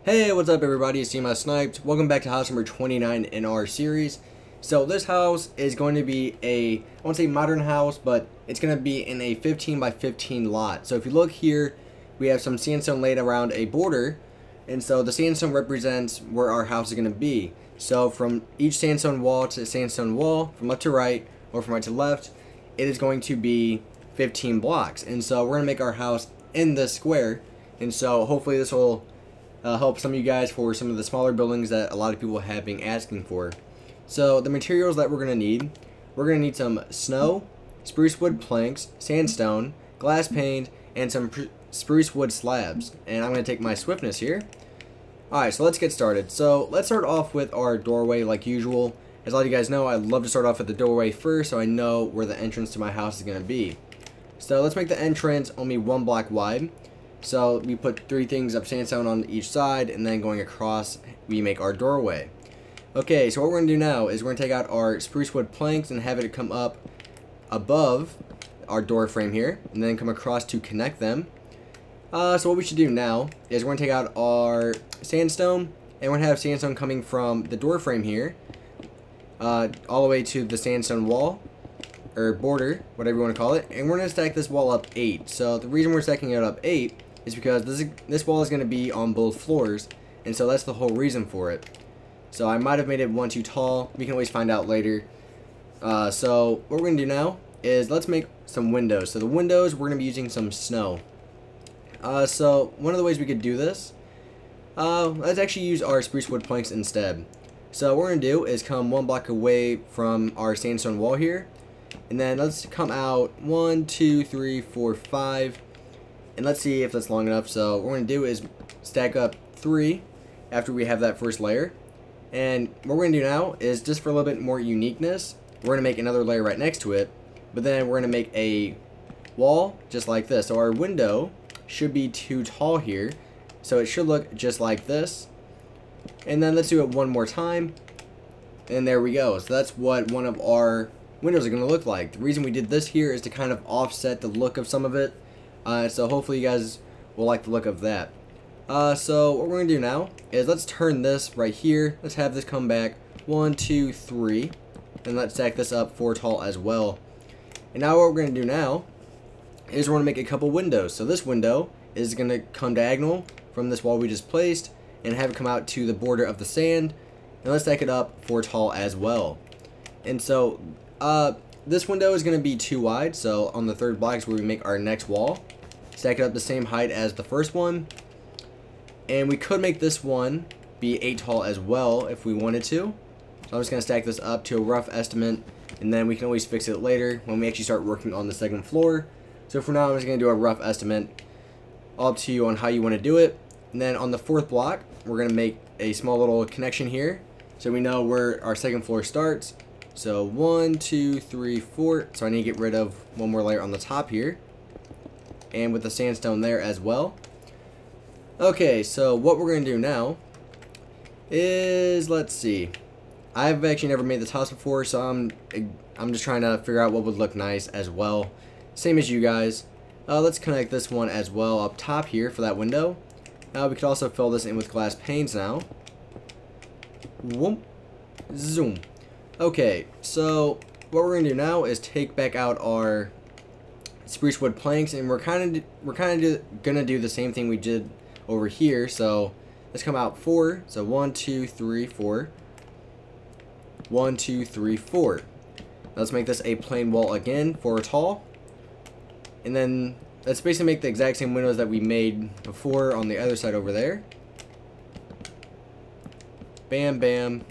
Hey, what's up everybody, it's SNipEz. Welcome back to house number 29 in our series. So this house is going to be I won't say modern house, but it's going to be in a 15 by 15 lot. So if you look here, we have some sandstone laid around a border, and so the sandstone represents where our house is going to be. So from each sandstone wall to sandstone wall, from left to right, or from right to left, it is going to be 15 blocks. And so we're going to make our house in this square, and so hopefully this will help some of you guys for some of the smaller buildings that a lot of people have been asking for. So the materials that we're going to need some snow, spruce wood planks, sandstone, glass pane, and some spruce wood slabs. And I'm going to take my swiftness here. Alright, so let's get started. So let's start off with our doorway like usual. As a lot of you guys know, I love to start off with the doorway first so I know where the entrance to my house is going to be. So let's make the entrance only 1 block wide. So we put 3 things of sandstone on each side, and then going across we make our doorway. Okay, so what we're going to do now is we're going to take out our spruce wood planks and have it come up above our door frame here, and then come across to connect them. So what we should do now is we're going to take out our sandstone, and we're going to have sandstone coming from the door frame here all the way to the sandstone wall, or border, whatever you want to call it, and we're going to stack this wall up 8. So the reason we're stacking it up 8 is because this wall is going to be on both floors, and so that's the whole reason for it. So I might have made it one too tall. We can always find out later. So what we're going to do now is let's make some windows. So the windows, we're going to be using some snow. So one of the ways we could do this, let's actually use our spruce wood planks instead. So what we're going to do is come 1 block away from our sandstone wall here, and then let's come out 1, 2, 3, 4, 5. And let's see if that's long enough. So what we're going to do is stack up 3 after we have that first layer. And what we're going to do now is, just for a little bit more uniqueness, we're going to make another layer right next to it. But then we're going to make a wall just like this. So our window should be too tall here, so it should look just like this. And then let's do it one more time. And there we go. So that's what one of our windows are going to look like. The reason we did this here is to kind of offset the look of some of it. So hopefully you guys will like the look of that. So what we're going to do now is let's turn this right here. Let's have this come back 1, 2, 3. And let's stack this up 4 tall as well. And now what we're going to do now is we're going to make a couple windows. So this window is going to come diagonal from this wall we just placed and have it come out to the border of the sand. And let's stack it up 4 tall as well. And so this window is going to be too wide, so on the 3rd block is where we make our next wall. Stack it up the same height as the first one. And we could make this one be 8 tall as well if we wanted to. So I'm just going to stack this up to a rough estimate, and then we can always fix it later when we actually start working on the 2nd floor. So for now I'm just going to do a rough estimate. All up to you on how you want to do it. And then on the 4th block we're going to make a small little connection here so we know where our 2nd floor starts. So 1, 2, 3, 4. So I need to get rid of one more layer on the top here, and with the sandstone there as well. Okay, so what we're going to do now is, let's see. I've actually never made this house before, so I'm just trying to figure out what would look nice as well. Same as you guys. Let's connect this one as well up top here for that window. We could also fill this in with glass panes now. Whoop, zoom. Okay, so what we're gonna do now is take back out our spruce wood planks, and we're kind of gonna do the same thing we did over here. So let's come out 4. So 1, 2, 3, 4. 1, 2, 3, 4. Let's make this a plain wall again, 4 tall, and then let's basically make the exact same windows that we made before on the other side over there. Bam, bam.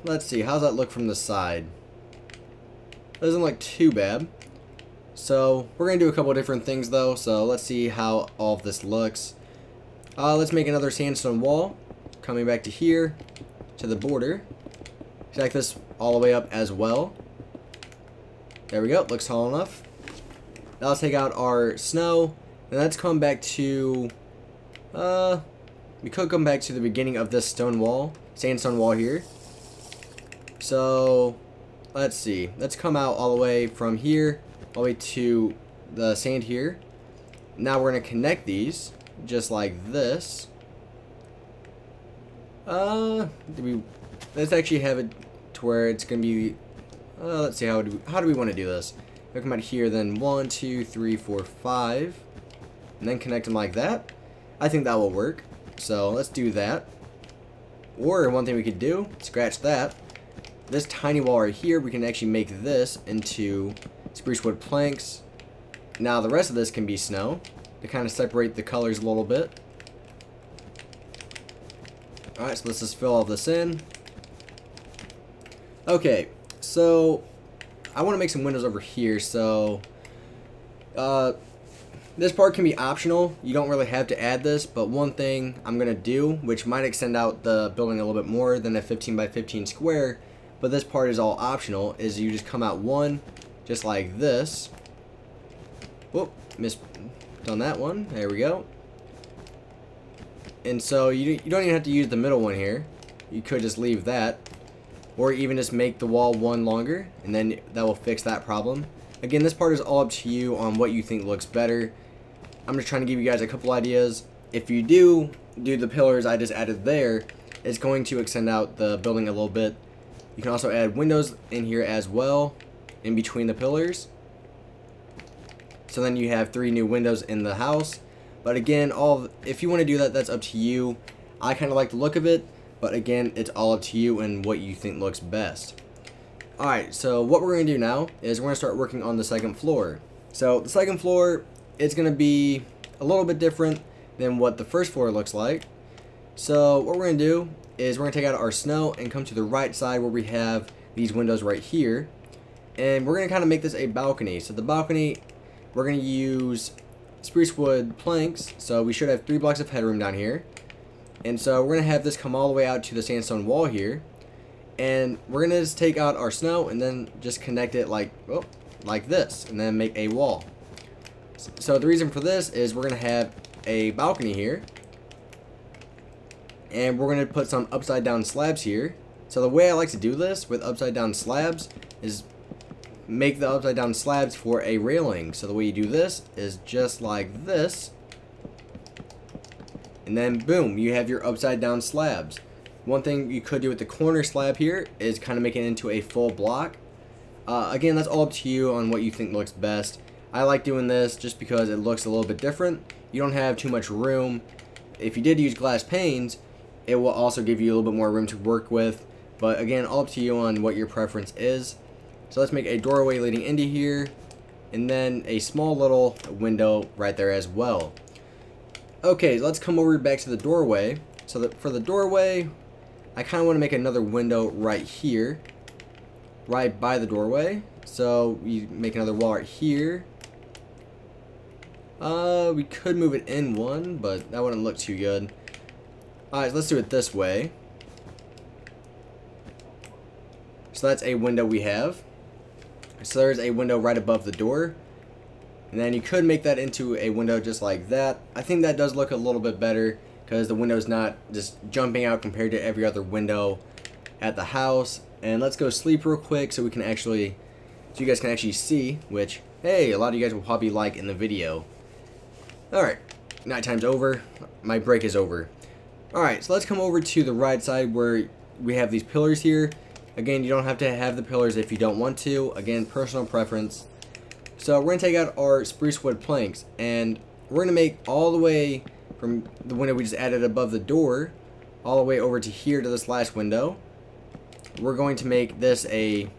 Let's see, how's that look from the side? Doesn't look too bad. So we're gonna do a couple of different things though, so let's see how all of this looks. Let's make another sandstone wall coming back to here to the border. Stack this all the way up as well. There we go, looks tall enough. Now let's take out our snow, and let's come back to we could come back to the beginning of this sandstone wall here. So let's see, let's come out all the way all the way to the sand here. Now we're going to connect these just like this. Let's actually have it to where it's gonna be. Let's see, how do we want to do this? We come out here, then 1, 2, 3, 4, 5, and then connect them like that. I think that will work. So let's do that. Or one thing we could do, scratch that. This tiny wall right here, we can actually make this into spruce wood planks. Now the rest of this can be snow to kind of separate the colors a little bit. Alright, so let's just fill all this in. Okay, so I want to make some windows over here, so this part can be optional. You don't really have to add this, but one thing I'm going to do, which might extend out the building a little bit more than a 15 by 15 square, but this part is all optional, is you just come out one, just like this. Whoop, missed on that one. There we go. And so you don't even have to use the middle one here. You could just leave that. Or even just make the wall one longer, and then that will fix that problem. Again, this part is all up to you on what you think looks better. I'm just trying to give you guys a couple ideas. If you do the pillars I just added there, it's going to extend out the building a little bit. You can also add windows in here as well, in between the pillars. So then you have 3 new windows in the house. But again, if you want to do that, that's up to you. I kind of like the look of it, but again, it's all up to you and what you think looks best. Alright, so what we're going to do now is we're going to start working on the second floor. So the second floor, it's going to be a little bit different than what the first floor looks like. So what we're going to do is we're going to take out our snow and come to the right side where we have these windows right here. And we're going to kind of make this a balcony. So the balcony, we're going to use spruce wood planks, so we should have 3 blocks of headroom down here. And so we're going to have this come all the way out to the sandstone wall here. And we're going to just take out our snow and then just connect it like this, and then make a wall. So the reason for this is we're going to have a balcony here. And we're going to put some upside down slabs here. So the way I like to do this with upside down slabs is make the upside down slabs for a railing. So the way you do this is just like this, and then boom, you have your upside down slabs. One thing you could do with the corner slab here is kind of make it into a full block. Again, that's all up to you on what you think looks best. I like doing this just because it looks a little bit different. You don't have too much room. If you did use glass panes, it will also give you a little bit more room to work with. But again, all up to you on what your preference is. So let's make a doorway leading into here, and then a small little window right there as well. Okay, so let's come over back to the doorway. So that for the doorway, I kind of want to make another window right here, right by the doorway. So we make another wall right here. We could move it in one, but that wouldn't look too good. Alright, so let's do it this way. So that's a window we have. So there's a window right above the door, and then you could make that into a window just like that. I think that does look a little bit better because the window's not just jumping out compared to every other window at the house. And let's go sleep real quick so you guys can actually see, which, hey, a lot of you guys will probably like in the video. Alright, nighttime's over, my break is over. Alright, so let's come over to the right side where we have these pillars here. Again, you don't have to have the pillars if you don't want to. Again, personal preference. So we're going to take out our spruce wood planks, and we're going to make all the way from the window we just added above the door all the way over to here to this last window. We're going to make this a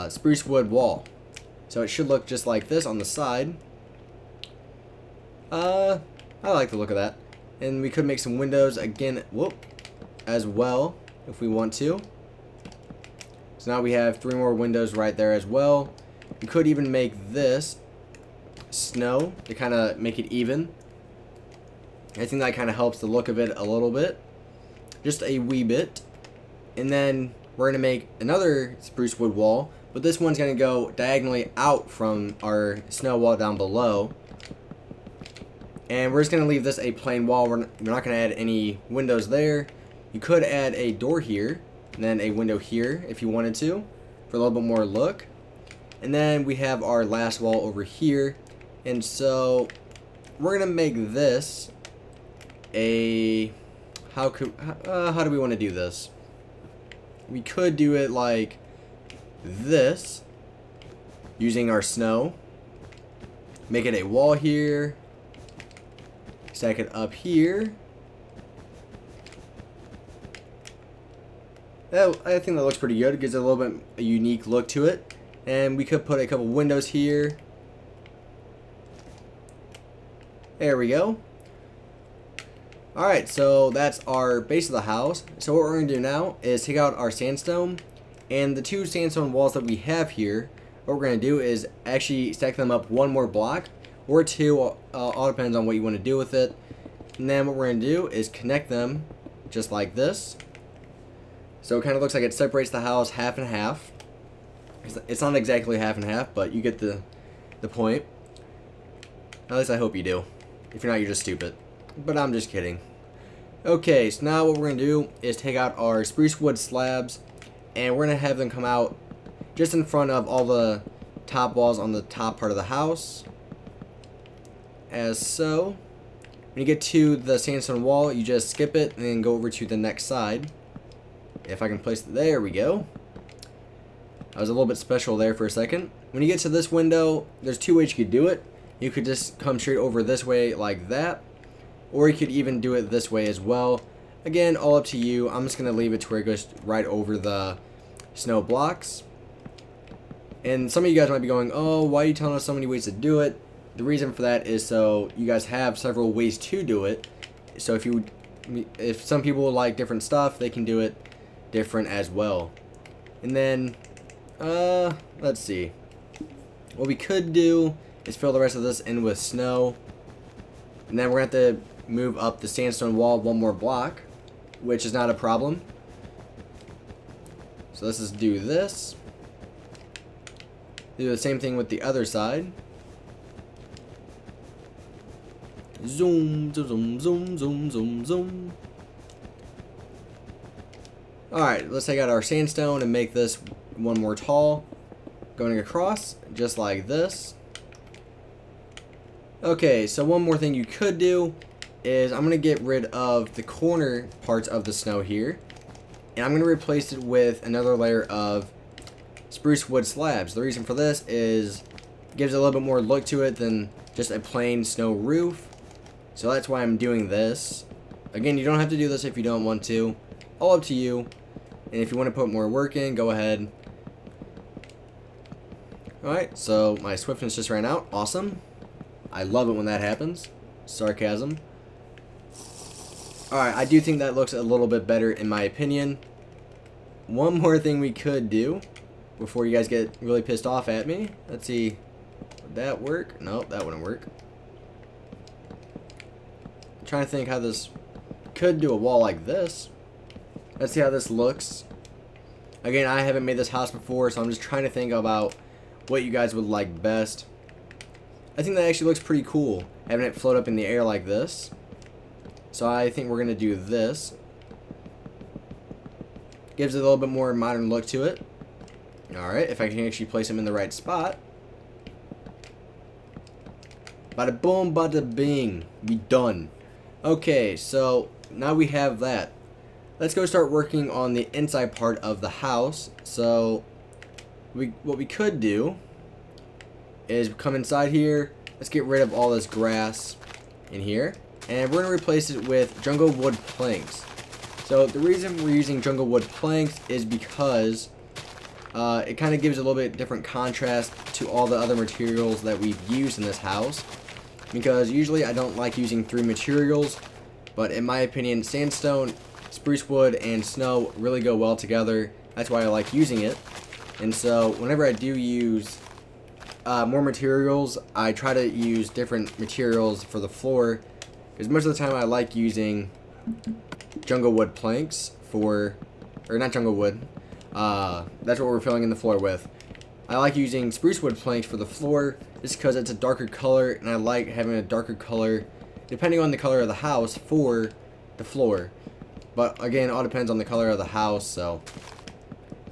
spruce wood wall. So it should look just like this on the side. I like the look of that. And we could make some windows again, as well, if we want to. So now we have 3 more windows right there as well. You could even make this snow to kind of make it even. I think that kind of helps the look of it a little bit, just a wee bit. And then we're going to make another spruce wood wall, but this one's going to go diagonally out from our snow wall down below. And we're just going to leave this a plain wall. We're not going to add any windows there. You could add a door here, and then a window here if you wanted to, for a little bit more look. And then we have our last wall over here. And so we're gonna make this a, how do we want to do this? We could do it like this, using our snow. Make it a wall here. Stack it up here. I think that looks pretty good. It gives it a little bit a unique look to it. And we could put a couple windows here. There we go. Alright, so that's our base of the house. So what we're going to do now is take out our sandstone. And the two sandstone walls that we have here, what we're going to do is actually stack them up one more block. Or two, all depends on what you want to do with it. And then what we're going to do is connect them just like this. So it kind of looks like it separates the house half and half. It's not exactly half and half, but you get the point. At least I hope you do. If you're not, you're just stupid. But I'm just kidding. Okay, so now what we're going to do is take out our spruce wood slabs. And we're going to have them come out just in front of all the top walls on the top part of the house. As so. When you get to the sandstone wall, you just skip it and then go over to the next side. If I can place it, there we go. I was a little bit special there for a second. When you get to this window, there's two ways you could do it. You could just come straight over this way like that. Or you could even do it this way as well. Again, all up to you. I'm just going to leave it to where it goes right over the snow blocks. And some of you guys might be going, oh, why are you telling us so many ways to do it? The reason for that is so you guys have several ways to do it. So if some people like different stuff, they can do it different as well. And then, let's see. What we could do is fill the rest of this in with snow. And then we're going to have to move up the sandstone wall one more block, which is not a problem. So let's just do this. Do the same thing with the other side. Zoom, zoom, zoom, zoom, zoom, zoom. Alright, let's take out our sandstone and make this one more tall. Going across, just like this. Okay, so one more thing you could do is I'm going to get rid of the corner parts of the snow here. And I'm going to replace it with another layer of spruce wood slabs. The reason for this is it gives a little bit more look to it than just a plain snow roof. So that's why I'm doing this. Again, you don't have to do this if you don't want to. All up to you. And if you want to put more work in, go ahead. Alright, so my swiftness just ran out. Awesome. I love it when that happens. Sarcasm. Alright, I do think that looks a little bit better in my opinion. One more thing we could do before you guys get really pissed off at me. Let's see. Would that work? Nope, that wouldn't work. I'm trying to think how this could do a wall like this. Let's see how this looks. Again, I haven't made this house before, so I'm just trying to think about what you guys would like best. I think that actually looks pretty cool, having it float up in the air like this. So I think we're going to do this. Gives it a little bit more modern look to it. Alright, if I can actually place them in the right spot. Bada boom, bada bing. We done. Okay, so now we have that. Let's go start working on the inside part of the house. So what we could do is come inside here. Let's get rid of all this grass in here. And we're going to replace it with jungle wood planks. So the reason we're using jungle wood planks is because it kind of gives a little bit different contrast to all the other materials that we've used in this house. Because usually I don't like using 3 materials. But in my opinion, sandstone, spruce wood, and snow really go well together. That's why I like using it. And so whenever I do use more materials, I try to use different materials for the floor. Because most of the time I like using jungle wood planks for, or not jungle wood, that's what we're filling in the floor with. I like using spruce wood planks for the floor just because it's a darker color, and I like having a darker color depending on the color of the house for the floor. But again, it all depends on the color of the house, so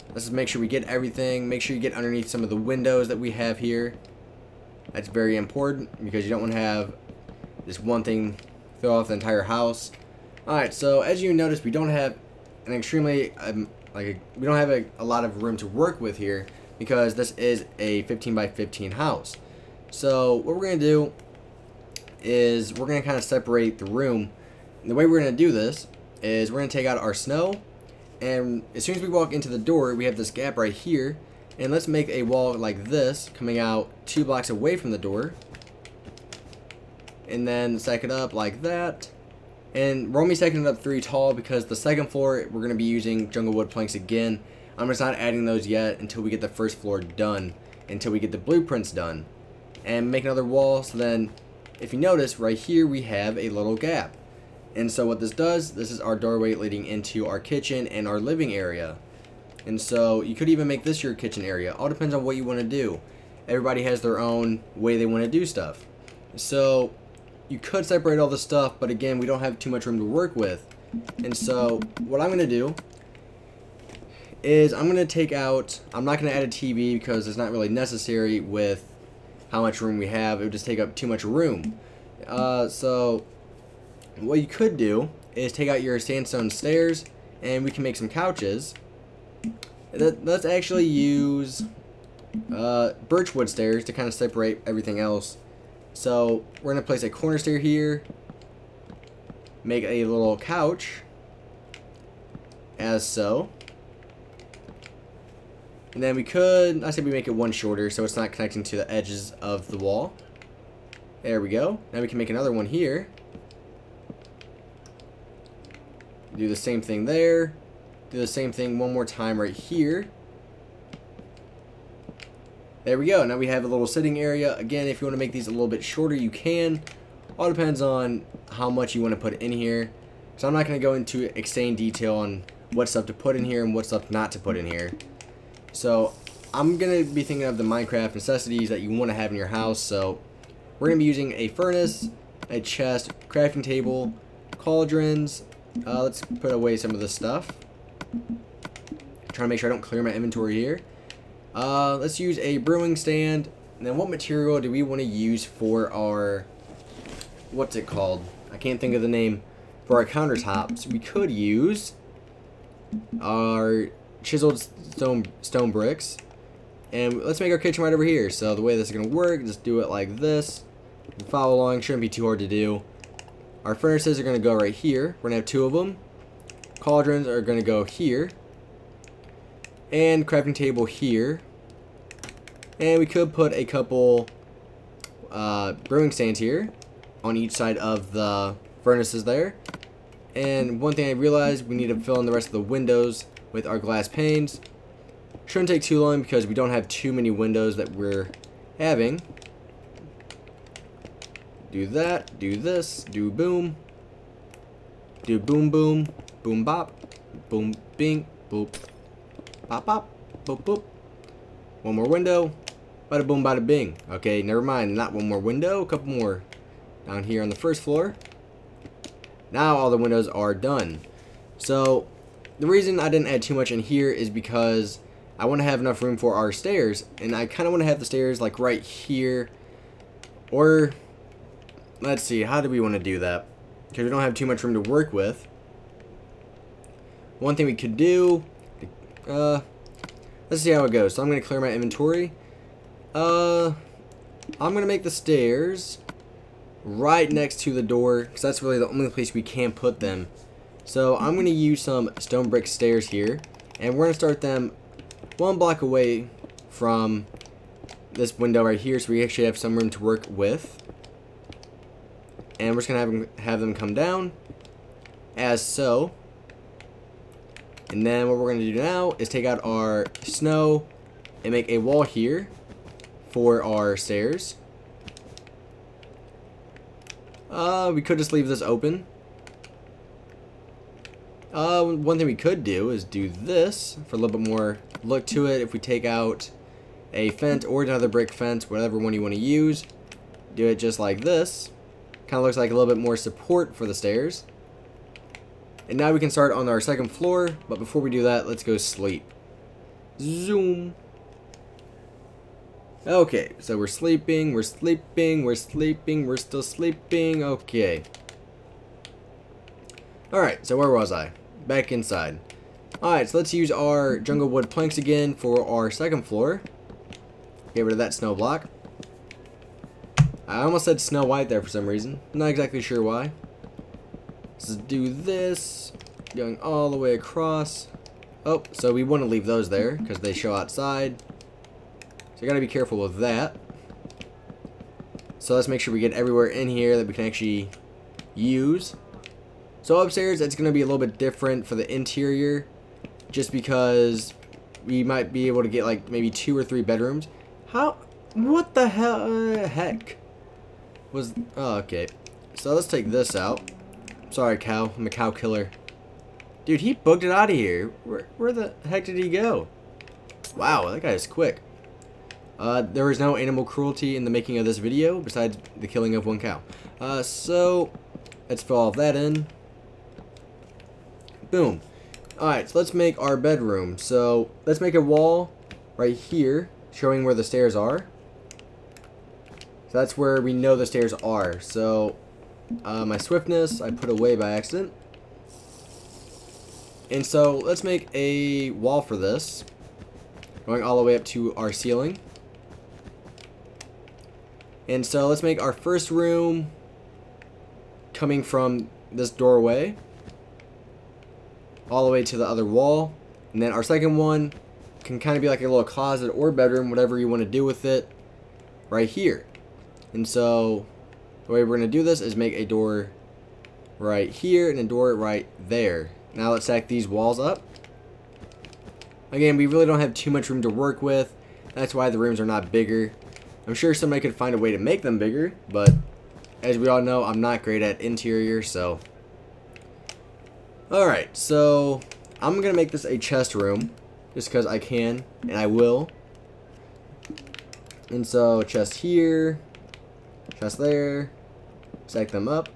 let's just make sure we get everything. Make sure you get underneath some of the windows that we have here. That's very important because you don't want to have this one thing throw off the entire house. Alright, so as you notice, we don't have an extremely we don't have a lot of room to work with here because this is a 15 by 15 house. So what we're going to do is we're going to kind of separate the room. And the way we're going to do this is we're going to take out our snow, and as soon as we walk into the door, we have this gap right here, and let's make a wall like this coming out 2 blocks away from the door, and then stack it up like that. And we're only stacking it up 3 tall because the second floor we're going to be using jungle wood planks again. I'm just not adding those yet until we get the first floor done, until we get the blueprints done. And make another wall, so then if you notice right here we have a little gap. And so what this does, this is our doorway leading into our kitchen and our living area. And so you could even make this your kitchen area. All depends on what you want to do. Everybody has their own way they want to do stuff. So you could separate all the stuff, but again, we don't have too much room to work with. And so what I'm going to do is I'm going to take out, I'm not going to add a TV because it's not really necessary with how much room we have. It would just take up too much room. So what you could do is take out your sandstone stairs and we can make some couches. Let's actually use birchwood stairs to kind of separate everything else. So we're going to place a corner stair here, make a little couch, as so. And then we could, I say we make it one shorter so it's not connecting to the edges of the wall. There we go. Now we can make another one here. Do the same thing there. Do the same thing one more time right here. There we go. Now we have a little sitting area. Again, if you want to make these a little bit shorter, you can. All depends on how much you want to put in here. So I'm not going to go into insane detail on what stuff to put in here and what stuff not to put in here. So I'm going to be thinking of the Minecraft necessities that you want to have in your house. So we're going to be using a furnace, a chest, crafting table, cauldrons. Let's put away some of this stuff. Trying to make sure I don't clear my inventory here. Let's use a brewing stand. And then what material do we want to use for our, what's it called? I can't think of the name. For our countertops, we could use our chiseled stone bricks. And let's make our kitchen right over here. So the way this is going to work, just do it like this. Follow along, shouldn't be too hard to do. Our furnaces are going to go right here. We're going to have 2 of them. Cauldrons are going to go here. And crafting table here. And we could put a couple brewing stands here on each side of the furnaces there. And one thing I realized, we need to fill in the rest of the windows with our glass panes. Shouldn't take too long because we don't have too many windows that we're having. Do that, do this, do boom, do boom boom, boom bop, boom bing, boop, pop pop, boop boop. One more window, bada boom bada bing. Okay, never mind, not one more window, a couple more down here on the first floor. Now all the windows are done. So the reason I didn't add too much in here is because I want to have enough room for our stairs, and I kind of want to have the stairs like right here, or let's see, how do we want to do that? Because we don't have too much room to work with. One thing we could do, let's see how it goes. So I'm going to clear my inventory. I'm going to make the stairs right next to the door, because that's really the only place we can put them. So I'm going to use some stone brick stairs here, and we're going to start them 1 block away from this window right here, so we actually have some room to work with. And we're just going to have them come down, as so. And then what we're going to do now is take out our snow and make a wall here for our stairs. We could just leave this open. One thing we could do is do this for a little bit more look to it. If we take out a fence or another brick fence, whatever one you want to use, do it just like this. Kind of looks like a little bit more support for the stairs. And now we can start on our second floor, but before we do that, let's go sleep. Zoom. Okay, so we're sleeping, we're sleeping, we're sleeping, we're still sleeping. Okay. Alright, so where was I? Back inside. Alright, so let's use our jungle wood planks again for our second floor. Get rid of that snow block. I almost said Snow White there for some reason. Not exactly sure why. Let's do this. Going all the way across. Oh, so we want to leave those there because they show outside. So you gotta be careful with that. So let's make sure we get everywhere in here that we can actually use. So upstairs, it's gonna be a little bit different for the interior, just because we might be able to get like maybe 2 or 3 bedrooms. How? What the hell? Heck? Was? Oh, okay. So let's take this out. Sorry, cow. I'm a cow killer. Dude, he booked it out of here. Where the heck did he go? Wow, that guy is quick. There was no animal cruelty in the making of this video, besides the killing of 1 cow. So, let's fill all of that in. Boom. Alright, so let's make our bedroom. So, let's make a wall right here, showing where the stairs are. So that's where we know the stairs are. So, my swiftness, I put away by accident. And so, let's make a wall for this, going all the way up to our ceiling. And so let's make our first room coming from this doorway all the way to the other wall. And then our second one can kind of be like a little closet or bedroom, whatever you want to do with it, right here. And so the way we're going to do this is make a door right here and a door right there. Now let's stack these walls up. Again, we really don't have too much room to work with. That's why the rooms are not bigger. I'm sure somebody could find a way to make them bigger, but as we all know, I'm not great at interior, so. Alright, so I'm going to make this a chest room, just because I can, and I will. And so, chest here, chest there, stack them up.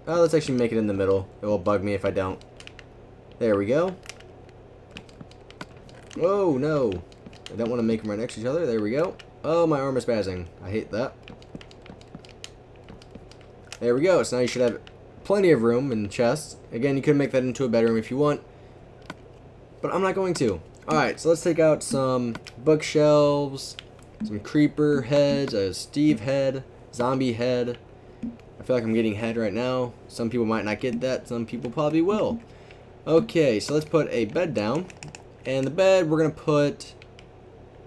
Oh, let's actually make it in the middle. It will bug me if I don't. There we go. Oh, no. I don't want to make them right next to each other. There we go. Oh, my arm is spazzing. I hate that. There we go. So now you should have plenty of room in chests. Again, you could make that into a bedroom if you want, but I'm not going to. Alright, so let's take out some bookshelves, some creeper heads, a Steve head, zombie head. I feel like I'm getting head right now. Some people might not get that. Some people probably will. Okay, so let's put a bed down. And the bed we're going to put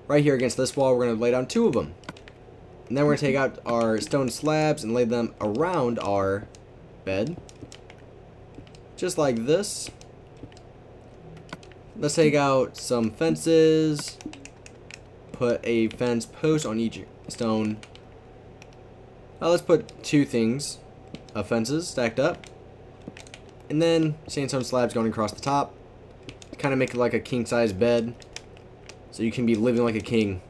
right here against this wall. We're going to lay down 2 of them. And then we're going to take out our stone slabs and lay them around our bed. Just like this. Let's take out some fences. Put a fence post on each stone. Let's put 2 things of fences stacked up. And then sandstone slabs going across the top. Kind of make it like a king-size bed, so you can be living like a king.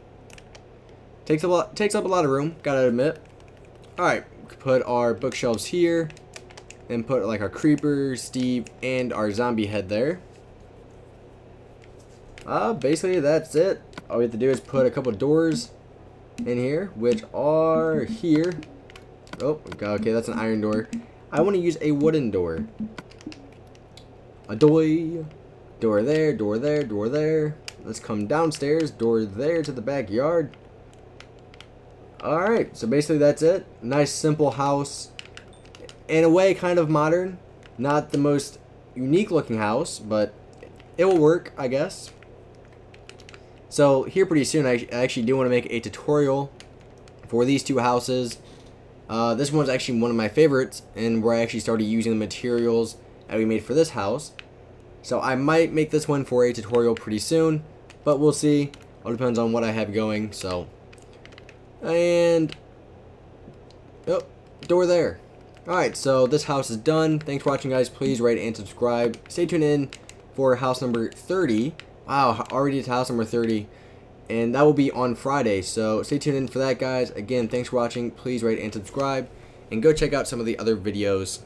Takes up a lot of room, gotta admit. Alright, put our bookshelves here, and put like our creeper, Steve, and our zombie head there. Basically that's it. All we have to do is put a couple doors in here, which are here. Oh, okay, that's an iron door. I want to use a wooden door. A door there, door there, door there. Let's come downstairs, door there to the backyard. Alright, so basically that's it. Nice simple house. In a way, kind of modern. Not the most unique looking house, but it will work, I guess. So here pretty soon, I actually do want to make a tutorial for these 2 houses. This one's actually one of my favorites, and where I actually started using the materials that we made for this house. So I might make this one for a tutorial pretty soon, but we'll see. All depends on what I have going. So, and oh, door there. Alright, so this house is done. Thanks for watching, guys. Please rate and subscribe. Stay tuned in for house number 30. Wow, already to house number 30. And that will be on Friday. So stay tuned in for that, guys. Again, thanks for watching. Please rate and subscribe. And go check out some of the other videos.